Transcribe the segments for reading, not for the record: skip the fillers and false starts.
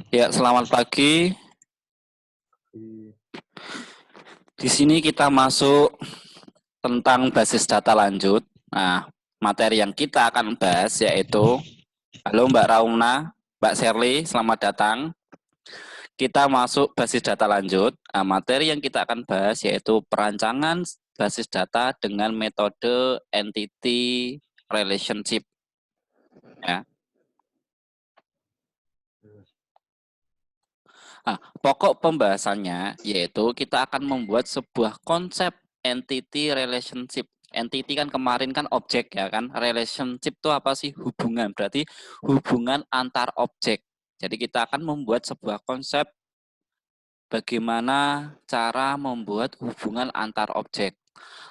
Ya, selamat pagi. Di sini kita masuk tentang basis data lanjut. Nah, materi yang kita akan bahas yaitu, halo Mbak Rauna, Mbak Sherly, selamat datang. Kita masuk basis data lanjut. Nah, materi yang kita akan bahas yaitu perancangan basis data dengan metode entity relationship. Ya. Nah, pokok pembahasannya yaitu kita akan membuat sebuah konsep entity relationship. Entity kan kemarin kan objek ya kan. Relationship itu apa sih? Hubungan. Berarti hubungan antar objek. Jadi kita akan membuat sebuah konsep bagaimana cara membuat hubungan antar objek.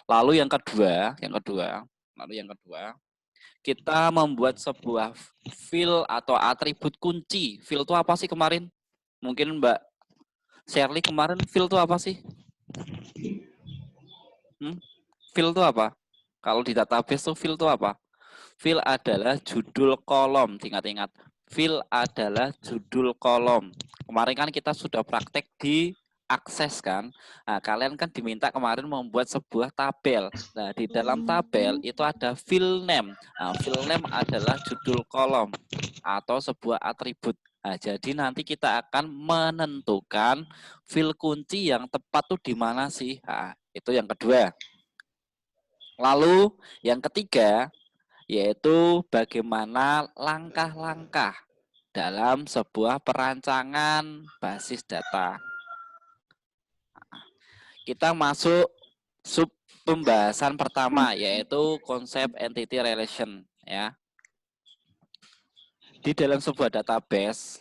Lalu yang kedua, kita membuat sebuah field atau atribut kunci. Field itu apa sih kemarin? Mungkin Mbak Shirley kemarin field itu apa sih? Field itu apa? Kalau di database tuh field itu apa? Field adalah judul kolom, ingat-ingat. Field adalah judul kolom. Kemarin kan kita sudah praktek di akses kan. Nah, kalian kan diminta kemarin membuat sebuah tabel. Nah, di dalam tabel itu ada field name. Nah, field name adalah judul kolom atau sebuah atribut. Nah, jadi nanti kita akan menentukan field kunci yang tepat tuh di mana sih? Nah, itu yang kedua. Lalu yang ketiga yaitu bagaimana langkah-langkah dalam sebuah perancangan basis data. Kita masuk sub pembahasan pertama yaitu konsep entity relation ya. Di dalam sebuah database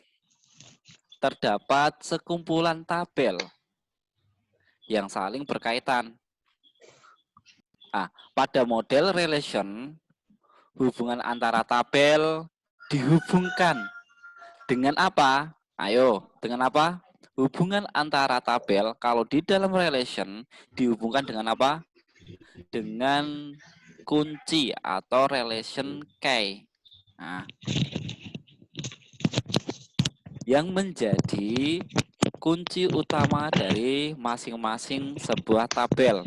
terdapat sekumpulan tabel yang saling berkaitan. Nah, pada model relation hubungan antara tabel dihubungkan dengan apa? Ayo, dengan apa? Hubungan antara tabel kalau di dalam relation dihubungkan dengan apa? Dengan kunci atau relation key. Nah, yang menjadi kunci utama dari masing-masing sebuah tabel.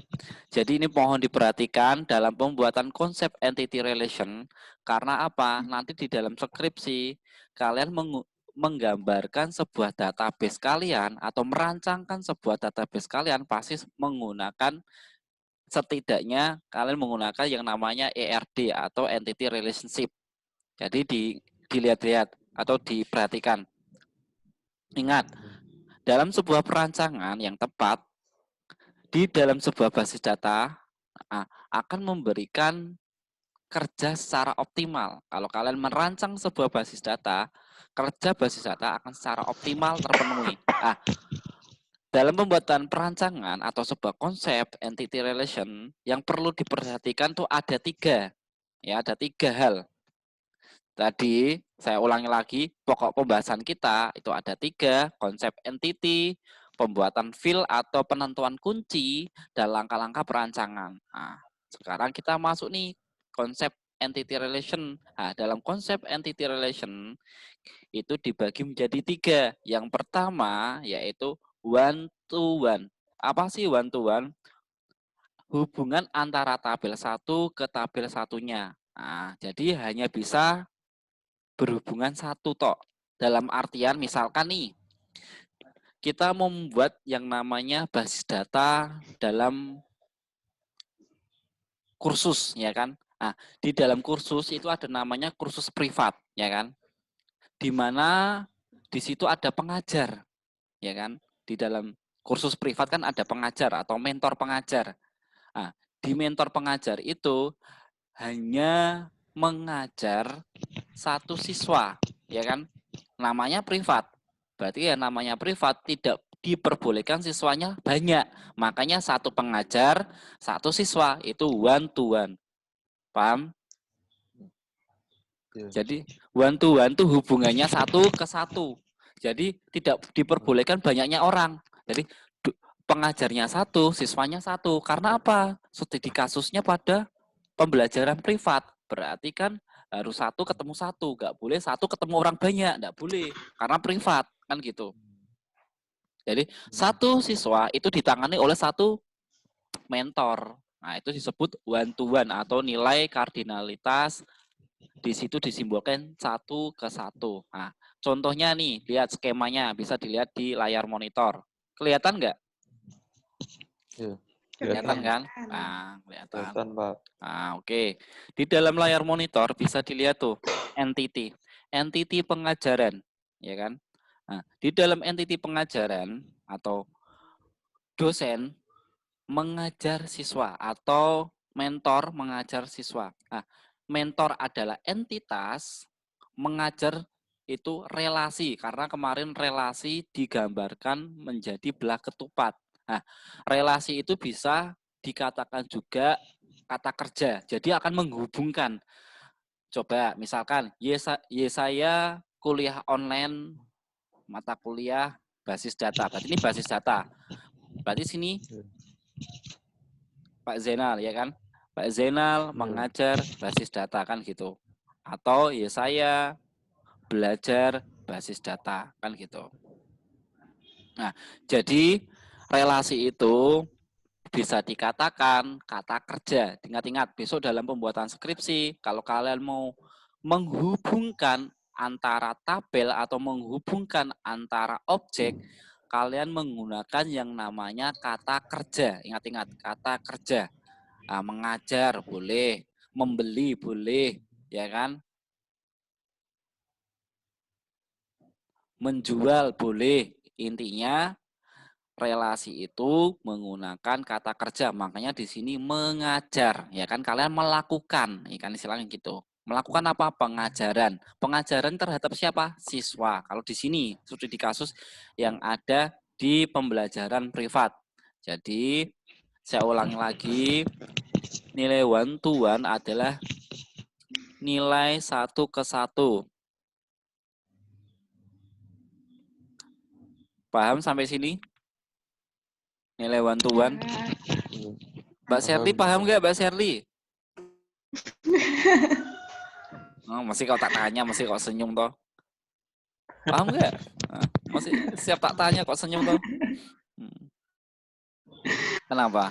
Jadi ini mohon diperhatikan dalam pembuatan konsep entity relation karena apa? Nanti di dalam skripsi kalian menggambarkan sebuah database kalian atau merancangkan sebuah database kalian pasti menggunakan setidaknya kalian menggunakan yang namanya ERD atau entity relationship. Jadi dilihat-lihat atau diperhatikan. Ingat, dalam sebuah perancangan yang tepat di dalam sebuah basis data akan memberikan kerja secara optimal. Kalau kalian merancang sebuah basis data, kerja basis data akan secara optimal terpenuhi. Dalam pembuatan perancangan atau sebuah konsep entity relation yang perlu diperhatikan tuh ada tiga, ya ada tiga hal. Tadi saya ulangi lagi, pokok pembahasan kita itu ada tiga, konsep entity, pembuatan field atau penentuan kunci, dan langkah-langkah perancangan. Nah, sekarang kita masuk nih konsep entity relation. Nah, dalam konsep entity relation itu dibagi menjadi tiga. Yang pertama yaitu one to one. Apa sih one to one? Hubungan antara tabel satu ke tabel satunya. Nah, jadi hanya bisa berhubungan satu tok. Dalam artian misalkan nih, kita membuat yang namanya basis data dalam kursus, ya kan? Nah, di dalam kursus itu ada namanya kursus privat, ya kan? Di mana di situ ada pengajar, ya kan? Di dalam kursus privat kan ada pengajar atau mentor pengajar. Nah, di mentor pengajar itu hanya mengajar satu siswa, ya kan? Namanya privat. Berarti ya namanya privat tidak diperbolehkan siswanya banyak. Makanya satu pengajar, satu siswa itu one to one. Paham? Jadi one to one itu hubungannya satu ke satu. Jadi tidak diperbolehkan banyaknya orang. Jadi pengajarnya satu, siswanya satu. Karena apa? Studi kasusnya pada pembelajaran privat. Berarti kan harus satu ketemu satu. Nggak boleh satu ketemu orang banyak. Nggak boleh. Karena privat. kan gitu. Jadi satu siswa itu ditangani oleh satu mentor. Nah, itu disebut one to one atau nilai kardinalitas di situ disimbolkan 1:1. Nah, contohnya nih, lihat skemanya, bisa dilihat di layar monitor. Kelihatan nggak? Iya. Kelihatan kan? Nah, kelihatan. Kelihatan, Pak. Nah, oke. Di dalam layar monitor bisa dilihat tuh entity. Entity pengajaran, ya kan? Nah, di dalam entity pengajaran atau dosen mengajar siswa atau mentor mengajar siswa. Nah, mentor adalah entitas, mengajar itu relasi, karena kemarin relasi digambarkan menjadi belah ketupat. Nah, relasi itu bisa dikatakan juga kata kerja, jadi akan menghubungkan. Coba misalkan, saya kuliah online, mata kuliah basis data, berarti ini basis data. Berarti sini Pak Zainal, ya kan? Pak Zainal mengajar basis data, kan gitu. Atau ya saya belajar basis data, kan gitu. Nah, jadi relasi itu bisa dikatakan kata kerja. Ingat-ingat, besok dalam pembuatan skripsi, kalau kalian mau menghubungkan antara tabel atau menghubungkan antara objek, kalian menggunakan yang namanya kata kerja. Ingat-ingat, kata kerja. Nah, mengajar boleh, membeli boleh, ya kan? Menjual boleh. Intinya relasi itu menggunakan kata kerja, makanya di sini mengajar, ya kan? Kalian melakukan, ya kan, istilahnya gitu. Melakukan apa? Pengajaran. Pengajaran terhadap siapa? Siswa. Kalau di sini studi kasus yang ada di pembelajaran privat. Jadi saya ulangi lagi, nilai one to one adalah nilai 1:1. Paham sampai sini? Nilai one to one. Mbak Sherly paham nggak, Mbak Sherly? Oh, masih kau tak tanya, masih kau senyum toh. Paham nggak? Nah, masih siap tak tanya kok senyum toh. Kenapa?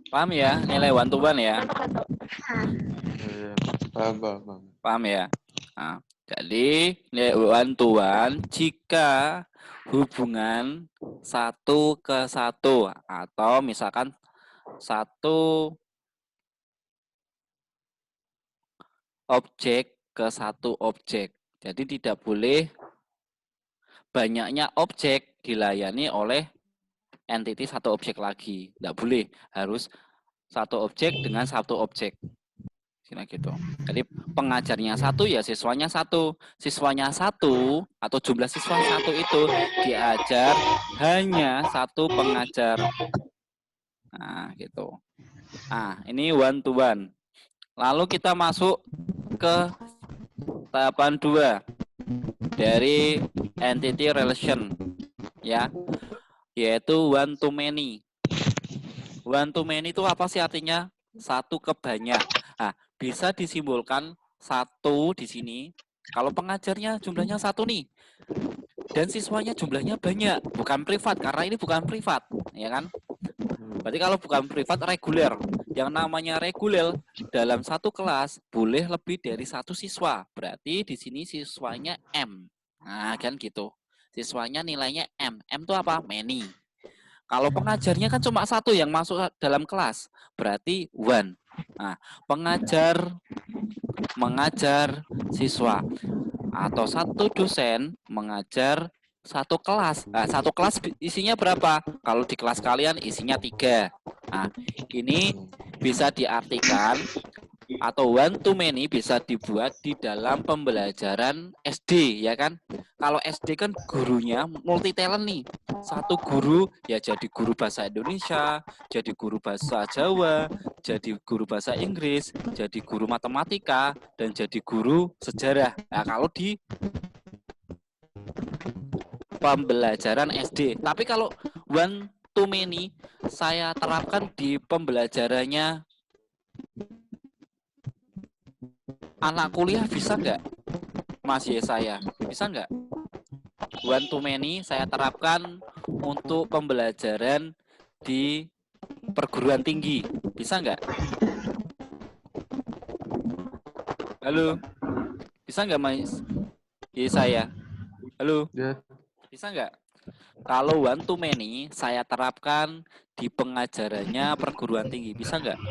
Paham ya, nilai one to one ya? Paham ya? Nah, jadi nilai one to one jika hubungan 1:1 atau misalkan satu objek ke satu objek. Jadi tidak boleh banyaknya objek dilayani oleh entity satu objek lagi. Tidak boleh, harus satu objek dengan satu objek. Gitu. Jadi pengajarnya satu, ya siswanya satu. Siswanya satu atau jumlah siswa satu itu diajar hanya satu pengajar. Nah, gitu. Nah, ini one to one. Lalu kita masuk ke tahapan 2 dari entity relation, ya, yaitu one to many. One to many itu apa sih artinya? Satu ke banyak. Nah, bisa disimbolkan satu di sini. Kalau pengajarnya jumlahnya satu nih, dan siswanya jumlahnya banyak, bukan privat, karena ini bukan privat, ya kan? Berarti kalau bukan privat, reguler. Yang namanya reguler dalam satu kelas boleh lebih dari satu siswa. Berarti di sini siswanya M. Nah, kan gitu. Siswanya nilainya M. M itu apa? Many. Kalau pengajarnya kan cuma satu yang masuk dalam kelas, berarti one. Nah, pengajar mengajar siswa atau satu dosen mengajar satu kelas. Nah, satu kelas isinya berapa? Kalau di kelas kalian isinya 3. Nah, ini bisa diartikan atau one to many bisa dibuat di dalam pembelajaran SD, ya kan? Kalau SD kan gurunya multi talent nih. Satu guru ya jadi guru bahasa Indonesia, jadi guru bahasa Jawa, jadi guru bahasa Inggris, jadi guru matematika, dan jadi guru sejarah. Nah, kalau di pembelajaran SD. Tapi kalau one to many saya terapkan di pembelajarannya anak kuliah, bisa nggak? Mas Yesaya? Bisa nggak? One to many saya terapkan untuk pembelajaran di perguruan tinggi. Bisa nggak? Halo? Bisa nggak Mas Yesaya? Halo? Ya. Bisa nggak? Kalau one to many saya terapkan di pengajarannya perguruan tinggi. Bisa nggak?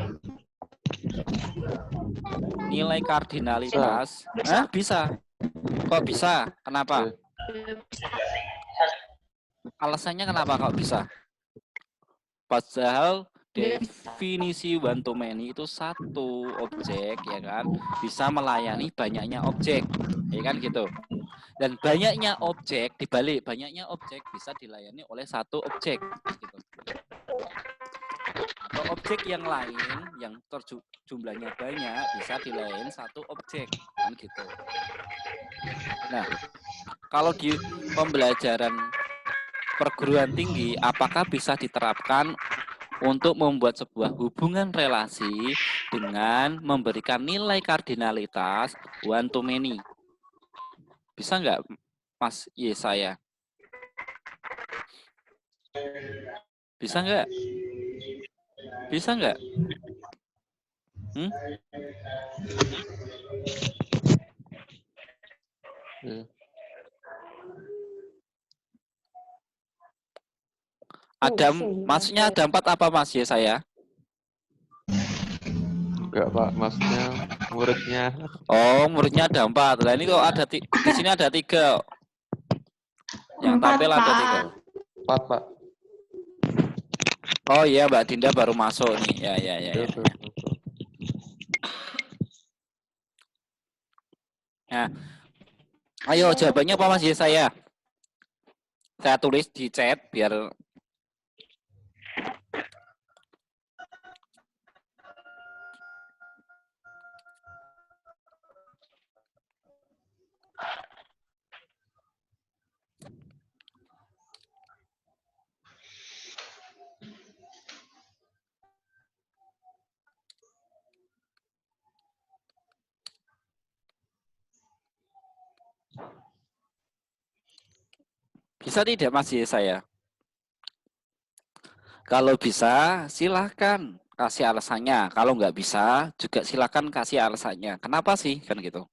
Nilai kardinalitas. Hah? Bisa. Kok bisa? Kenapa? Ya. Alasannya kenapa kok bisa? Padahal definisi one to many itu satu objek, ya kan, bisa melayani banyaknya objek, ya kan gitu. Dan banyaknya objek, dibalik banyaknya objek bisa dilayani oleh satu objek, gitu. Atau objek yang lain yang jumlahnya banyak bisa dilayani satu objek, kan gitu. Nah, kalau di pembelajaran perguruan tinggi, apakah bisa diterapkan untuk membuat sebuah hubungan relasi dengan memberikan nilai kardinalitas one to many? Bisa nggak, Mas Yesaya? Bisa nggak? Bisa nggak? Ya. Ada, maksudnya ada 4 apa Mas Yesaya? Enggak, Pak. Maksudnya muridnya. Oh, muridnya ada 4. Nah, ini kok ada di sini ada 3. Yang tampil ada 3. 4, Pak. Oh iya, Mbak Dinda baru masuk nih. Ya. Nah, ayo jawabannya apa Mas Yesaya? Saya tulis di chat biar bisa tidak Mas Yesaya? Kalau bisa, silahkan kasih alasannya. Kalau nggak bisa, juga silahkan kasih alasannya. Kenapa sih? Kan gitu.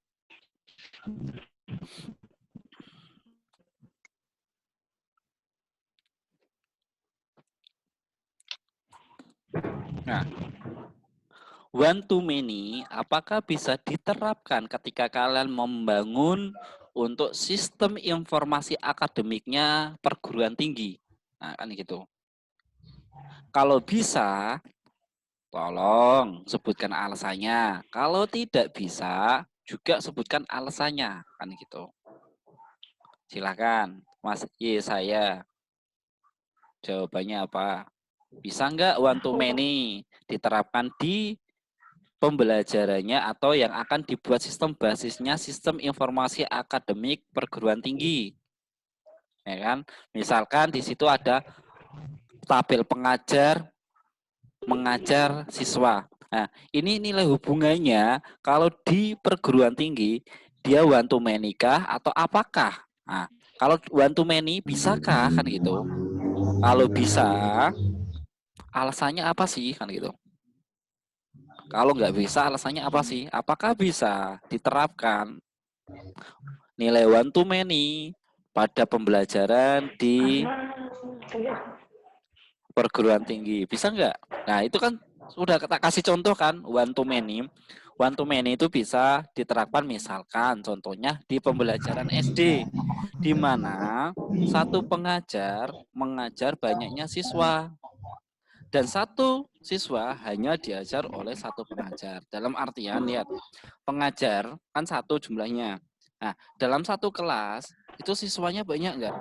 Nah, one to many, apakah bisa diterapkan ketika kalian membangun untuk sistem informasi akademiknya perguruan tinggi? Nah, kan gitu. Kalau bisa, tolong sebutkan alasannya. Kalau tidak bisa, juga sebutkan alasannya, kan gitu. Silakan, Mas Yesaya. Jawabannya apa? Bisa nggak one to many diterapkan di pembelajarannya atau yang akan dibuat sistem basisnya sistem informasi akademik perguruan tinggi? Ya kan? Misalkan di situ ada tabel pengajar, mengajar siswa. Nah, ini nilai hubungannya kalau di perguruan tinggi dia one to many kah atau apakah? Nah, kalau one to many bisakah kan gitu? Kalau bisa, alasannya apa sih kan gitu? Kalau nggak bisa, alasannya apa sih? Apakah bisa diterapkan nilai one to many pada pembelajaran di perguruan tinggi? Bisa nggak? Nah, itu kan sudah kita kasih contoh kan, one to many. One to many itu bisa diterapkan misalkan contohnya di pembelajaran SD, di mana satu pengajar mengajar banyaknya siswa. Dan satu siswa hanya diajar oleh satu pengajar. Dalam artian, lihat, pengajar kan satu jumlahnya. Nah, dalam satu kelas, itu siswanya banyak nggak?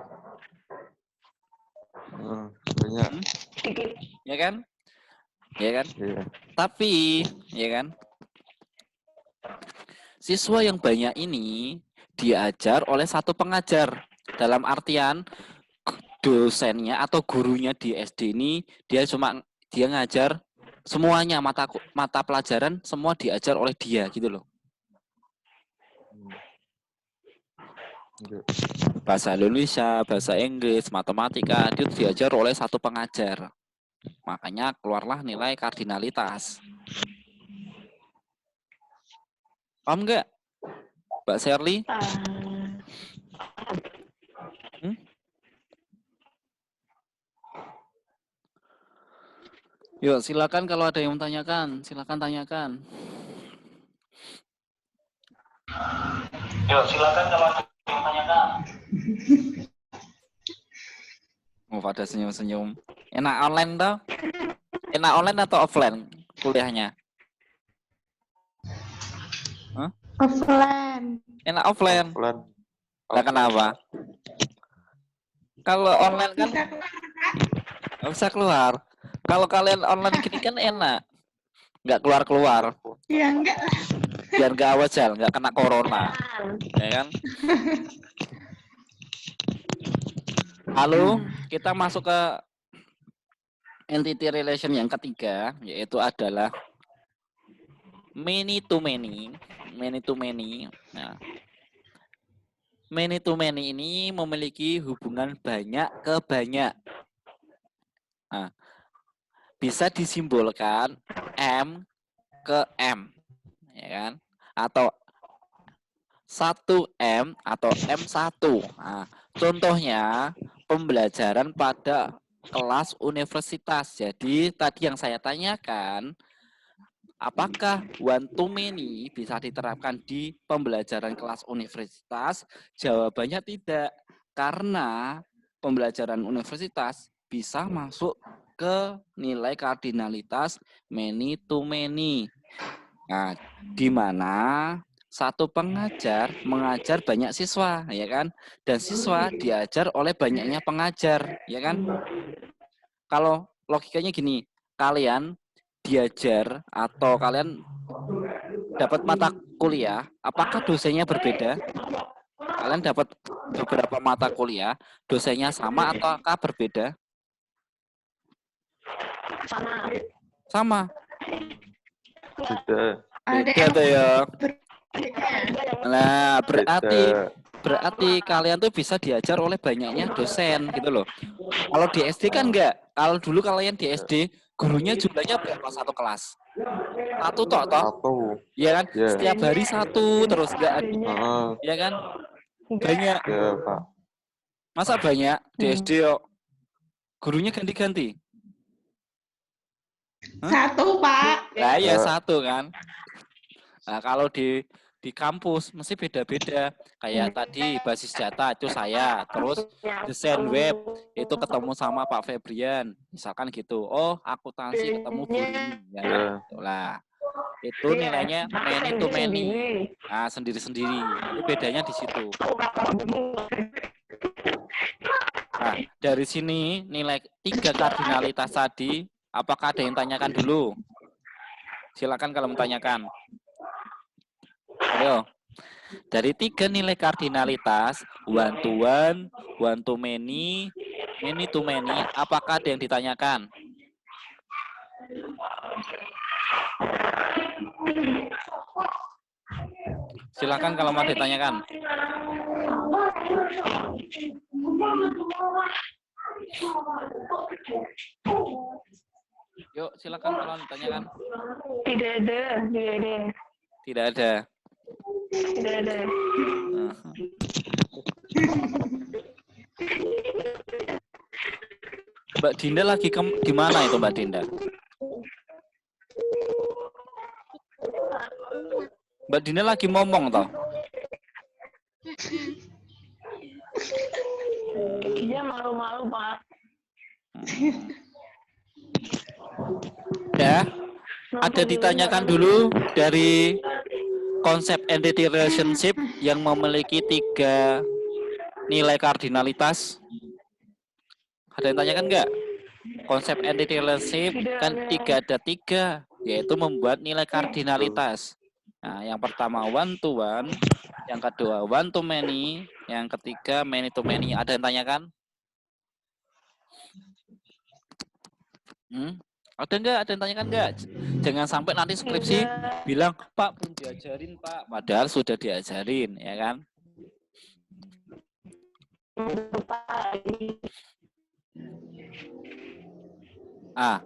Banyak. Ya kan? Ya kan? Iya. Tapi, ya kan? Siswa yang banyak ini diajar oleh satu pengajar. Dalam artian, dosennya atau gurunya di SD ini, dia ngajar semuanya mata pelajaran semua diajar oleh dia gitu loh. Enggak. Bahasa Indonesia, bahasa Inggris, matematika, itu diajar oleh satu pengajar. Makanya keluarlah nilai kardinalitas. Paham nggak, Mbak Sherly? Yuk, silakan kalau ada yang menanyakan, silakan tanyakan. Yuk, silakan kalau ada yang tanyakan. Oh, pada senyum-senyum. Enak online toh? Enak online atau offline kuliahnya? Hah? Offline. Enak offline. Offline. Lah kenapa? Kalau online kan nggak bisa keluar. Kalau kalian online gini kan enak, nggak keluar-keluar. Ya enggak lah. Biar nggak awal, nggak kena corona, ya kan? Lalu kita masuk ke entity relation yang ketiga, yaitu adalah many to many. Many to many. Nah, many to many ini memiliki hubungan banyak ke banyak. Nah, bisa disimbolkan M ke M, ya kan? Atau 1M atau M1. Nah, contohnya pembelajaran pada kelas universitas. Jadi tadi yang saya tanyakan, apakah one to many bisa diterapkan di pembelajaran kelas universitas? Jawabannya tidak, karena pembelajaran universitas bisa masuk ke nilai kardinalitas many to many. Nah, di mana satu pengajar mengajar banyak siswa, ya kan? Dan siswa diajar oleh banyaknya pengajar, ya kan? Kalau logikanya gini, kalian diajar atau kalian dapat mata kuliah, apakah dosennya berbeda? Kalian dapat beberapa mata kuliah, dosennya sama ataukah berbeda? Sama. Beda. Beda tuh ya. Nah, berarti kalian tuh bisa diajar oleh banyaknya dosen gitu loh. Kalau di SD kan enggak. Kalau dulu kalian di SD, gurunya jumlahnya berapa satu kelas? Satu toh? Satu. Iya kan? Ya. Setiap hari satu terus enggak ada. Heeh. Iya kan? Banyak. Ya, Pak. Masa banyak di SD yuk? Gurunya ganti-ganti? Satu, Pak. Nah, ya satu kan. Nah, kalau di kampus mesti beda-beda. Kayak tadi basis data itu saya, terus desain web itu ketemu sama Pak Febrian, misalkan gitu. Oh, akuntansi ketemu Bu Rini, ya kan? Lah, itu nilainya many to many. Nah, sendiri-sendiri. Itu bedanya di situ. Nah, dari sini nilai 3 kardinalitas tadi, apakah ada yang tanyakan dulu? Silakan kalau mau tanyakan. Ayo. Dari 3 nilai kardinalitas, one to many to many, apakah ada yang ditanyakan? Silakan kalau mau ditanyakan. Yuk, silakan kalau ditanyakan. Tidak ada. Tidak ada. Tidak ada. Mbak Dinda lagi di mana itu, Mbak Dinda? Mbak Dinda lagi ngomong toh? Dia malu-malu, Pak. Ya, ada ditanyakan dulu dari konsep entity relationship yang memiliki 3 nilai kardinalitas. Ada yang tanyakan nggak? Konsep entity relationship kan 3 ada 3, yaitu membuat nilai kardinalitas. Nah, yang pertama one to one, yang kedua one to many, yang ketiga many to many. Ada yang tanyakan? Ada nggak? Ada yang tanyakan nggak? Jangan sampai nanti skripsi bilang, Pak belum diajarin Pak, padahal sudah diajarin, ya kan?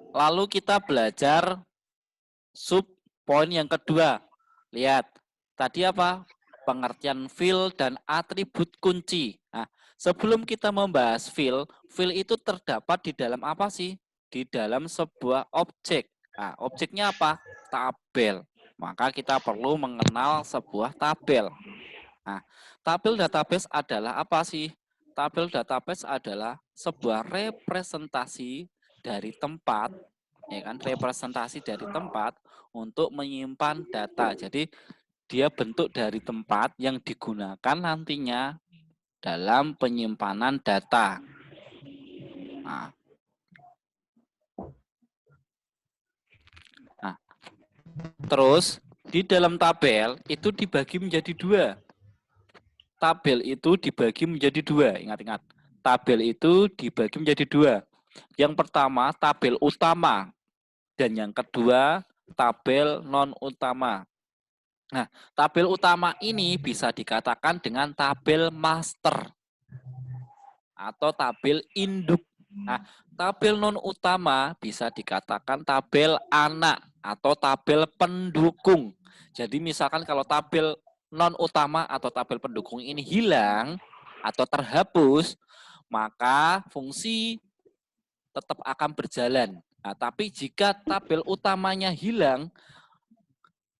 Lalu kita belajar sub poin yang kedua. Lihat, tadi apa? Pengertian field dan atribut kunci. Nah, sebelum kita membahas field itu terdapat di dalam apa sih? Di dalam sebuah objek. Nah, objeknya apa? Tabel. Maka kita perlu mengenal sebuah tabel. Nah, tabel database adalah apa sih? Tabel database adalah sebuah representasi dari tempat, ya kan? Representasi dari tempat untuk menyimpan data. Jadi dia bentuk dari tempat yang digunakan nantinya dalam penyimpanan data. Nah, terus di dalam tabel itu dibagi menjadi dua. Tabel itu dibagi menjadi dua. Ingat-ingat. Tabel itu dibagi menjadi dua. Yang pertama tabel utama dan yang kedua tabel non utama. Nah, tabel utama ini bisa dikatakan dengan tabel master atau tabel induk. Nah, tabel non utama bisa dikatakan tabel anak atau tabel pendukung. Jadi misalkan kalau tabel non utama atau tabel pendukung ini hilang atau terhapus, maka fungsi tetap akan berjalan. Nah, tapi jika tabel utamanya hilang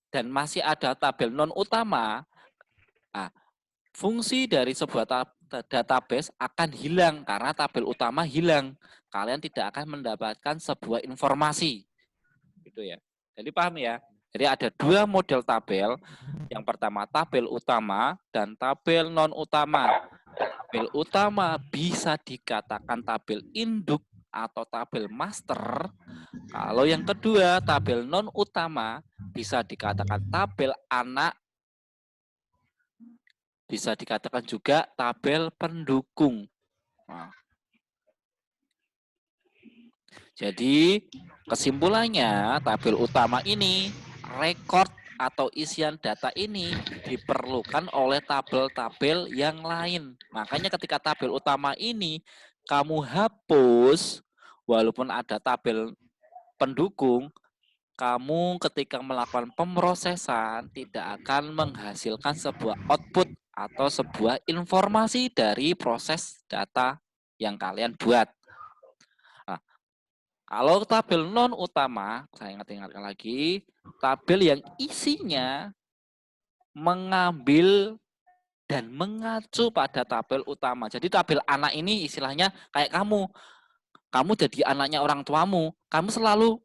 dan masih ada tabel non utama, fungsi dari sebuah database akan hilang karena tabel utama hilang. Kalian tidak akan mendapatkan sebuah informasi. Gitu ya. Jadi paham ya? Jadi ada dua model tabel. Yang pertama tabel utama dan tabel non utama. Tabel utama bisa dikatakan tabel induk atau tabel master. Kalau yang kedua tabel non utama bisa dikatakan tabel anak, bisa dikatakan juga tabel pendukung. Nah. Jadi kesimpulannya tabel utama ini, rekod atau isian data ini diperlukan oleh tabel-tabel yang lain. Makanya ketika tabel utama ini kamu hapus, walaupun ada tabel pendukung, kamu ketika melakukan pemrosesan tidak akan menghasilkan sebuah output atau sebuah informasi dari proses data yang kalian buat. Nah, kalau tabel non utama, saya ingatkan lagi, tabel yang isinya mengambil dan mengacu pada tabel utama. Jadi tabel anak ini istilahnya kayak kamu. Kamu jadi anaknya orang tuamu, kamu selalu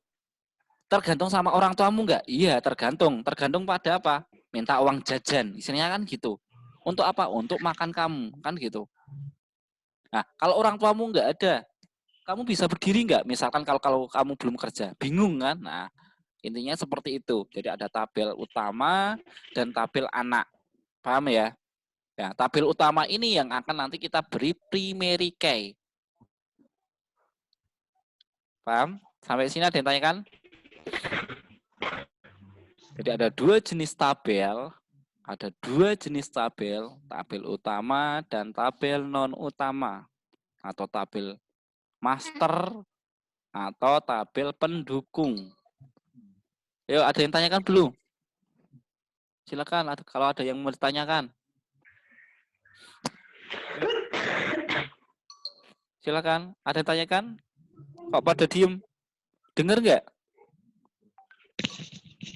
tergantung sama orang tuamu enggak? Iya, tergantung. Tergantung pada apa? Minta uang jajan. Istilahnya kan gitu. Untuk apa? Untuk makan kamu, kan gitu. Nah, kalau orang tuamu enggak ada, kamu bisa berdiri enggak? Misalkan kalau kamu belum kerja, bingung kan? Nah, intinya seperti itu. Jadi ada tabel utama dan tabel anak. Paham ya? Ya, tabel utama ini yang akan nanti kita beri primary key. Paham? Sampai sini ada yang tanyakan? Jadi ada dua jenis tabel. Ada dua jenis tabel. Tabel utama dan tabel non utama. Atau tabel master atau tabel pendukung. Yuk, ada yang tanyakan belum? Silakan kalau ada yang mau ditanyakan. Silakan, ada yang tanyakan? Kok pada diem? Dengar nggak?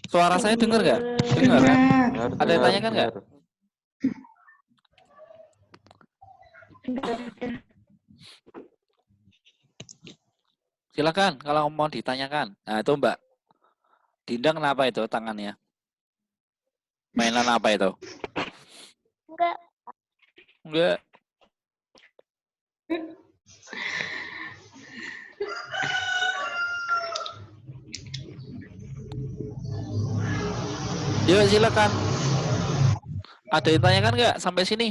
Suara saya dengar nggak? Dengar kan? Ada yang tanyakan nggak? Silakan kalau mau ditanyakan. Nah itu Mbak Dinda, kenapa itu tangannya? Mainan apa itu? Enggak. Enggak. Yuk silakan. Ada yang tanyakan nggak sampai sini?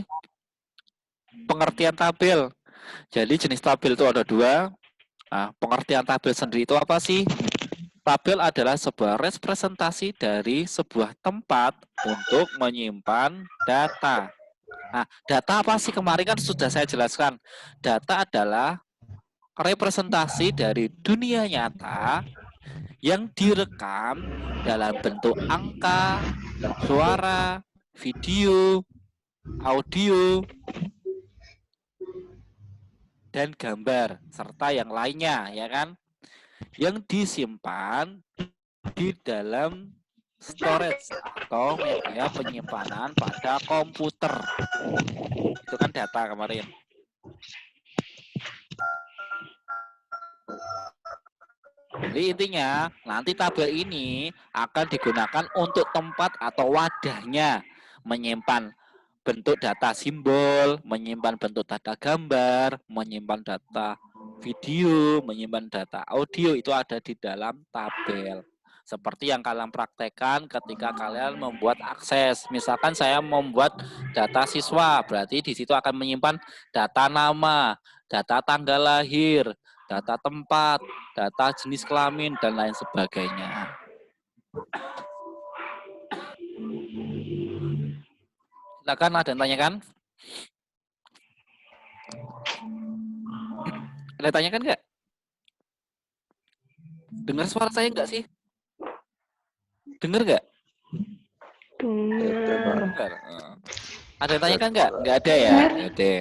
Pengertian tabel. Jadi jenis tabel itu ada dua. Nah, pengertian tabel sendiri itu apa sih? Tabel adalah sebuah representasi dari sebuah tempat untuk menyimpan data. Nah, data apa sih kemarin kan sudah saya jelaskan. Data adalah representasi dari dunia nyata yang direkam dalam bentuk angka, suara, video, audio, dan gambar, serta yang lainnya, ya kan? Yang disimpan di dalam storage atau media penyimpanan pada komputer. Itu kan data kemarin. Jadi intinya nanti tabel ini akan digunakan untuk tempat atau wadahnya menyimpan bentuk data simbol, menyimpan bentuk data gambar, menyimpan data video, menyimpan data audio, itu ada di dalam tabel. Seperti yang kalian praktekkan ketika kalian membuat akses. Misalkan saya membuat data siswa, berarti di situ akan menyimpan data nama, data tanggal lahir, data tempat, data jenis kelamin, dan lain sebagainya. Silakan, ada yang tanyakan? Ada yang tanyakan nggak? Dengar suara saya nggak sih? Dengar nggak? Dengar. Ada yang tanyakan nggak? Nggak ada ya? Oke.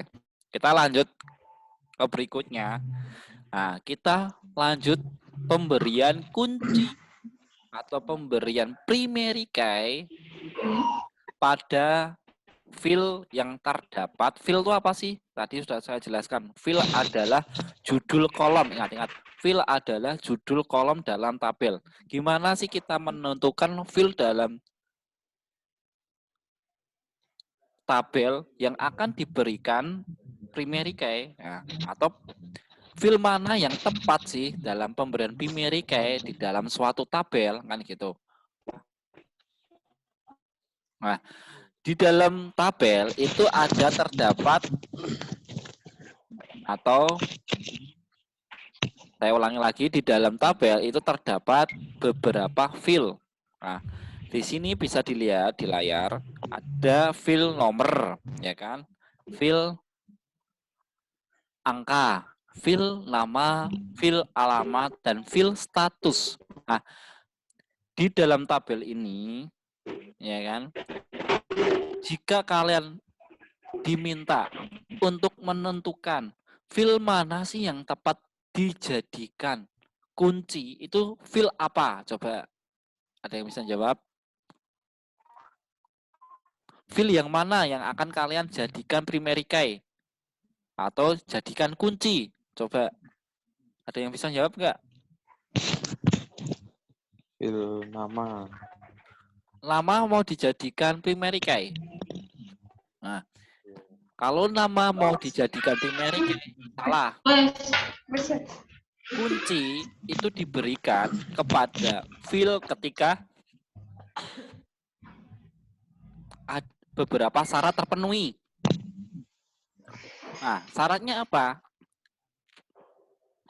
Kita lanjut ke berikutnya. Nah, kita lanjut pemberian kunci atau pemberian primary key pada field yang terdapat. Field itu apa sih? Tadi sudah saya jelaskan. Field adalah judul kolom. Ingat-ingat. Field adalah judul kolom dalam tabel. Gimana sih kita menentukan field dalam tabel yang akan diberikan primary key? Nah, atau field mana yang tepat sih dalam pemberian primary key di dalam suatu tabel, kan gitu. Nah, di dalam tabel itu ada terdapat, atau saya ulangi lagi, di dalam tabel itu terdapat beberapa field. Nah, di sini bisa dilihat di layar ada field nomor, ya kan? Field angka, field nama, field alamat, dan field status. Nah, di dalam tabel ini, ya kan, jika kalian diminta untuk menentukan field mana sih yang tepat dijadikan kunci, itu field apa? Coba ada yang bisa jawab? Field yang mana yang akan kalian jadikan primary key atau jadikan kunci? Coba ada yang bisa jawab nggak? Field nama. Nama mau dijadikan primary key. Nah, kalau nama mau dijadikan primary key, salah. Kunci itu diberikan kepada field ketika beberapa syarat terpenuhi. Nah, syaratnya apa?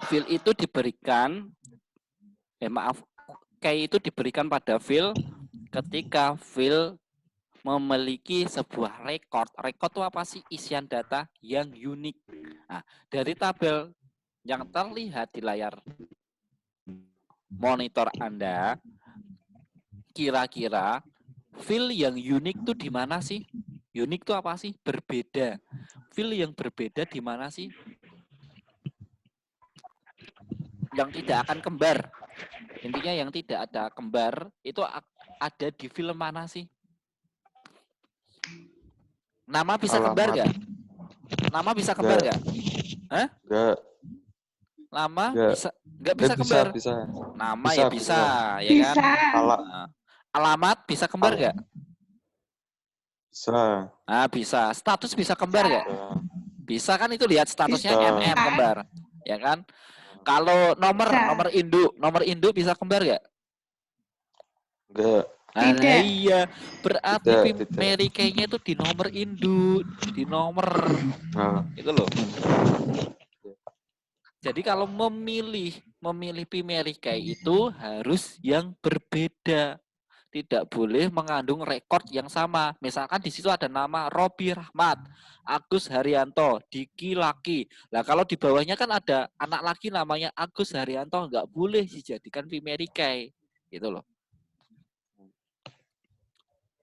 Field itu diberikan, key itu diberikan pada field ketika field memiliki sebuah record. Record itu apa sih? Isian data yang unik. Nah, dari tabel yang terlihat di layar monitor Anda, kira-kira field yang unik itu di mana sih? Unik itu apa sih? Berbeda. Field yang berbeda di mana sih? Yang tidak akan kembar. Intinya yang tidak ada kembar itu ada di field mana sih? Nama bisa kembar nggak? Nama bisa kembar nggak? Hah? Enggak. Nama Nggak. bisa nggak bisa kembar? Bisa. Nama Bisa, ya bisa, ya kan? Bisa. Nah, alamat bisa kembar nggak? Bisa. Nah, bisa. Status bisa kembar nggak? Bisa kan, itu lihat statusnya Bisa. MM kembar, ya kan? Kalau nomor induk bisa kembar nggak? Enggak. Nah, Tidak. iya, berarti Tidak. primary key-nya itu di nomor induk, di nomor Nah, itu loh. Jadi kalau memilih primary key itu harus yang berbeda. tidak boleh mengandung rekor yang sama. Misalkan di situ ada nama Robi Rahmat, Agus Haryanto, Diki Laki. Nah, kalau di bawahnya kan ada anak laki namanya Agus Haryanto, nggak boleh dijadikan primary key. Gitu loh.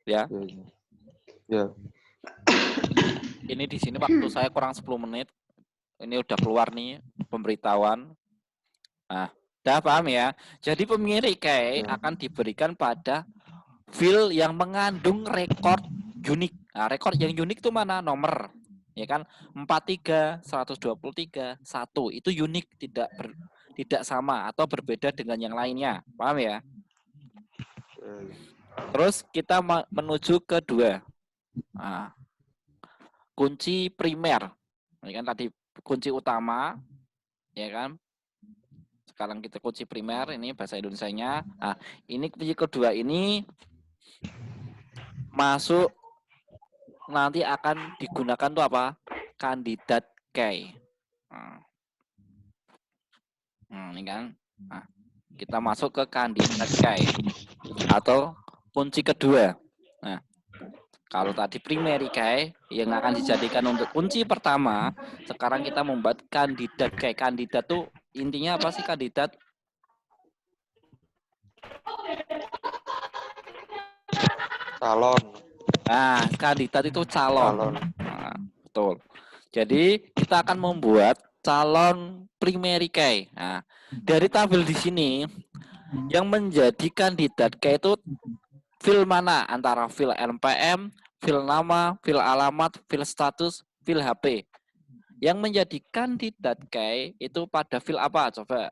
Ya. Ya. Ini di sini waktu saya kurang 10 menit. Ini udah keluar nih pemberitahuan. Nah, udah paham ya? Jadi primary key akan diberikan pada file yang mengandung rekor unik. Nah, rekor yang unik itu mana? Nomor. Ya kan? 43, 123, 1. Itu unik, tidak sama atau berbeda dengan yang lainnya. Paham ya? Terus kita menuju ke 2. Nah, kunci primer. Ya kan tadi kunci utama, ya kan? Sekarang kita kunci primer, ini bahasa Indonesianya. Nah, ini kunci kedua ini masuk nanti akan digunakan tuh apa? Kandidat key. Ini kan. Nah, kita masuk ke kandidat key atau kunci kedua. Nah, kalau tadi primary key yang akan dijadikan untuk kunci pertama, sekarang kita membuat kandidat key. Kandidat tuh intinya apa sih kandidat? Calon. Nah, kandidat itu calon. Nah, betul. Jadi kita akan membuat calon primary key. Nah, dari tabel di sini yang menjadi kandidat key itu file mana? Antara file NPM, file nama, file alamat, file status, file HP. Yang menjadi kandidat key itu pada file apa? Coba.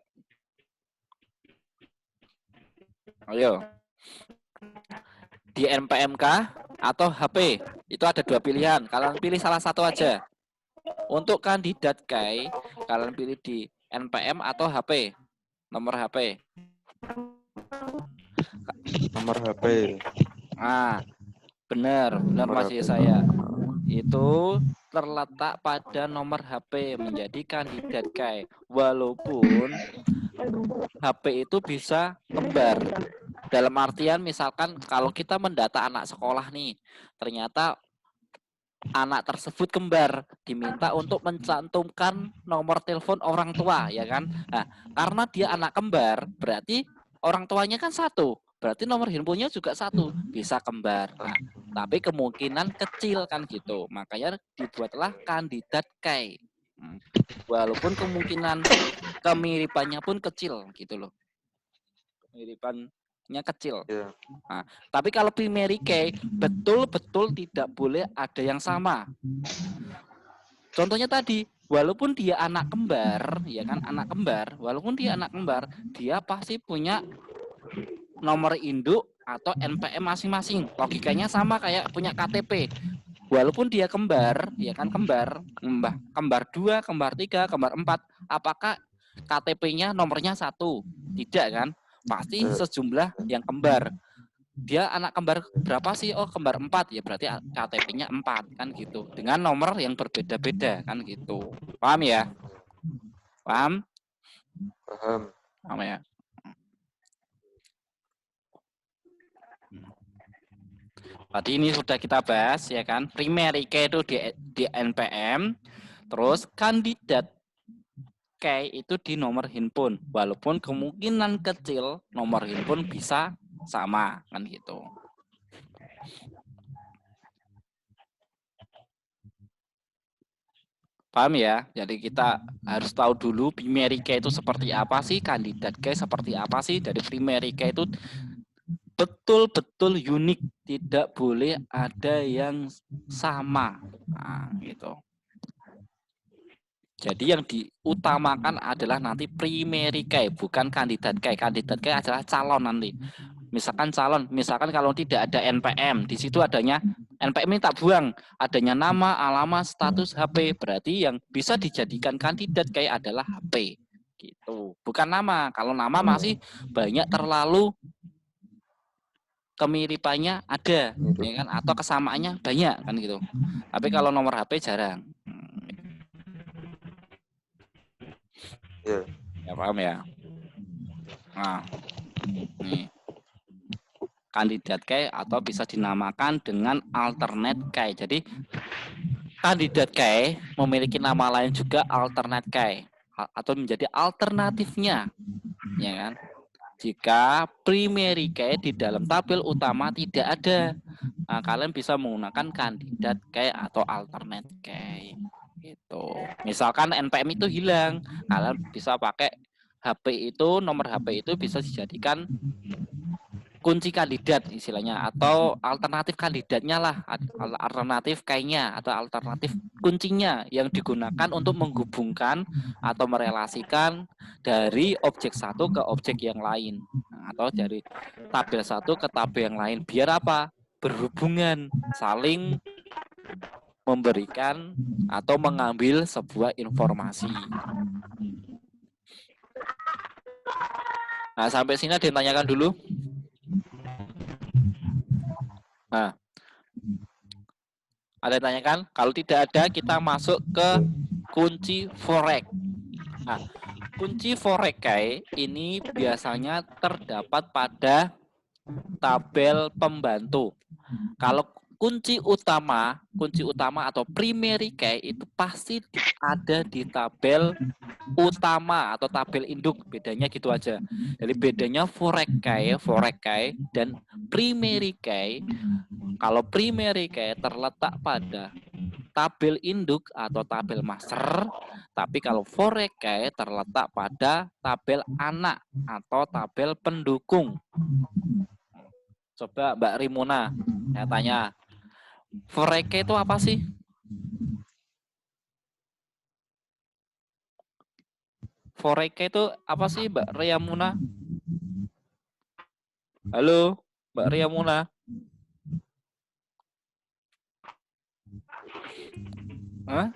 Ayo. Di NPMK atau HP? Itu ada 2 pilihan. Kalian pilih salah satu aja. Untuk kandidat key, kalian pilih di NPM atau HP? Nomor HP. Nomor HP. Nah, benar Mas saya. Itu terletak pada nomor HP menjadi kandidat key. Walaupun HP itu bisa kembar. Dalam artian misalkan kalau kita mendata anak sekolah nih, ternyata anak tersebut kembar, diminta untuk mencantumkan nomor telepon orang tua, ya kan? Nah, karena dia anak kembar, berarti orang tuanya kan satu, berarti nomor handphonenya juga satu, bisa kembar. Nah, tapi kemungkinan kecil kan gitu, makanya dibuatlah kandidat key. Walaupun kemungkinan kemiripannya pun kecil gitu loh, kemiripannya kecil. Nah, tapi kalau primary key betul-betul tidak boleh ada yang sama. Contohnya tadi, walaupun dia anak kembar, ya kan, anak kembar, walaupun dia anak kembar, dia pasti punya nomor induk atau NPM masing-masing. Logikanya sama kayak punya KTP. Walaupun dia kembar, ya kan kembar 2, kembar 3, kembar 4, apakah KTP-nya nomornya 1? Tidak kan? Pasti sejumlah yang kembar. Dia anak kembar berapa sih? Oh, kembar 4. Ya berarti KTP-nya 4 kan gitu. Dengan nomor yang berbeda-beda kan gitu. Paham ya? Paham? Paham. Paham ya? Tadi ini sudah kita bahas ya kan. Primary key itu di NPM, terus kandidat key itu di nomor handphone. Walaupun kemungkinan kecil nomor handphone bisa sama kan gitu. Paham ya? Jadi kita harus tahu dulu primary key itu seperti apa sih, kandidat key seperti apa sih. Dari primary key itu betul-betul unik, tidak boleh ada yang sama. Nah, gitu. Jadi yang diutamakan adalah nanti primary key, bukan kandidat key. Kandidat key adalah calon nanti. Misalkan calon, misalkan kalau tidak ada NPM, di situ adanya NPM ini tak buang, adanya nama, alamat, status HP. Berarti yang bisa dijadikan kandidat key adalah HP. Gitu. Bukan nama. Kalau nama masih banyak terlalu kemiripannya ada, ya kan, atau kesamaannya banyak kan gitu. Tapi kalau nomor HP jarang. Ya paham ya. Nah, nih kandidat key atau bisa dinamakan dengan alternate key. Jadi kandidat key memiliki nama lain juga alternate key atau menjadi alternatifnya, ya kan? Jika primary key di dalam tabel utama tidak ada, nah, kalian bisa menggunakan kandidat key atau alternate key. Gitu. Misalkan NPM itu hilang, kalian bisa pakai HP itu, nomor HP itu bisa dijadikan kunci kandidat istilahnya, atau alternatif kandidatnya lah, alternatif kayaknya atau alternatif kuncinya yang digunakan untuk menghubungkan atau merelasikan dari objek satu ke objek yang lain, atau dari tabel satu ke tabel yang lain, biar apa? Berhubungan, saling memberikan atau mengambil sebuah informasi. Nah, sampai sini ada yang tanyakan dulu? Nah, ada yang tanyakan? Kalau tidak ada, kita masuk ke kunci forek. Nah, kunci forek ini biasanya terdapat pada tabel pembantu. Kalau kunci utama atau primary key itu pasti ada di tabel utama atau tabel induk. Bedanya gitu aja. Jadi bedanya forek key dan primary key. Kalau primary key terletak pada tabel induk atau tabel master, tapi kalau forek key terletak pada tabel anak atau tabel pendukung. Coba Mbak Rimuna, saya tanya, forek key itu apa sih? Forek key itu apa sih, Mbak Riamuna? Halo, Mbak Riamuna. Hah?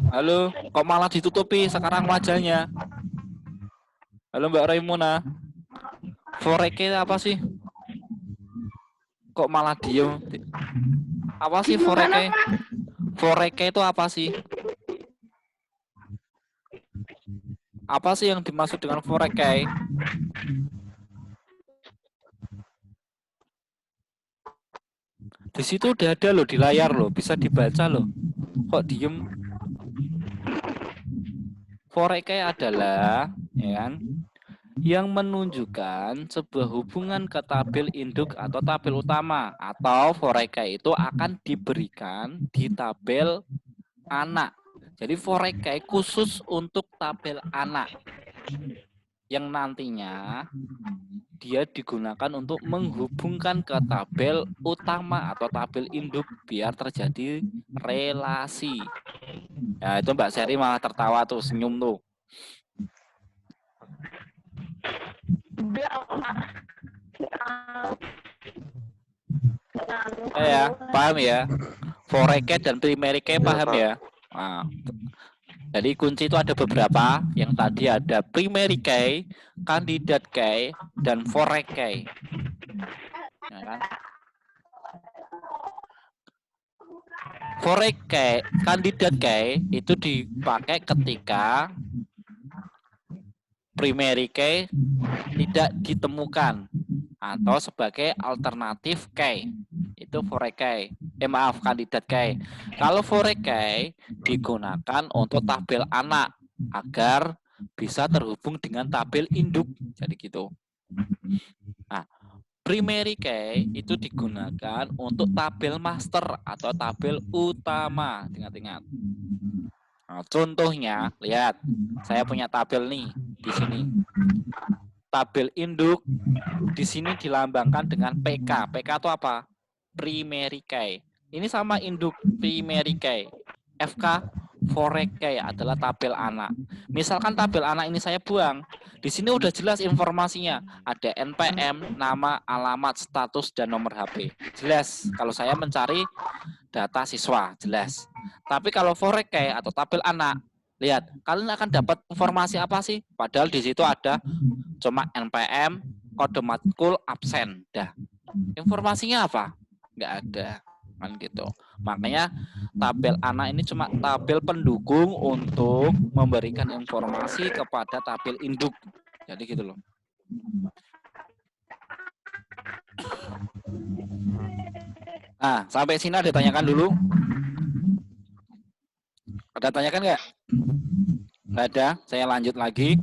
Halo, kok malah ditutupi sekarang wajahnya? Halo Mbak Raimuna. Forek key apa sih? Kok malah diem? Apa sih forek key? Forek key itu apa sih? Apa sih yang dimaksud dengan forek key? Di situ udah ada loh di layar loh, bisa dibaca loh. Kok diem? Forek key adalah, ya kan, yang menunjukkan sebuah hubungan ke tabel induk atau tabel utama, atau forek key itu akan diberikan di tabel anak. Jadi forek key khusus untuk tabel anak yang nantinya dia digunakan untuk menghubungkan ke tabel utama atau tabel induk biar terjadi relasi. Ya itu Mbak Seri malah tertawa tuh, senyum tuh. Ya, paham ya? Forek key dan primary key paham ya? Nah, jadi kunci itu ada beberapa. Yang tadi ada primary key, candidate key, dan forek key. Ya kan? Forek key, candidate key itu dipakai ketika primary key tidak ditemukan atau sebagai alternatif key. Itu forek key. Kandidat key. Kalau forek key digunakan untuk tabel anak agar bisa terhubung dengan tabel induk. Jadi gitu. Nah, primary key itu digunakan untuk tabel master atau tabel utama. Ingat-ingat. Nah, contohnya, lihat, saya punya tabel nih di sini. Tabel induk di sini dilambangkan dengan PK. PK itu apa? Primary key. Ini sama induk primary key. FK forek key adalah tabel anak. Misalkan tabel anak ini saya buang, di sini udah jelas informasinya. Ada NPM, nama, alamat, status, dan nomor HP. Jelas. Kalau saya mencari data siswa, jelas. Tapi kalau forek key atau tabel anak, lihat, kalian akan dapat informasi apa sih? Padahal di situ ada cuma NPM, kode matkul, absen. Dah. Informasinya apa? Nggak ada. Kan gitu. Makanya tabel anak ini cuma tabel pendukung untuk memberikan informasi kepada tabel induk. Jadi gitu loh. Nah, sampai sini ada tanyakan dulu. Ada tanyakan nggak? Nggak ada. Saya lanjut lagi.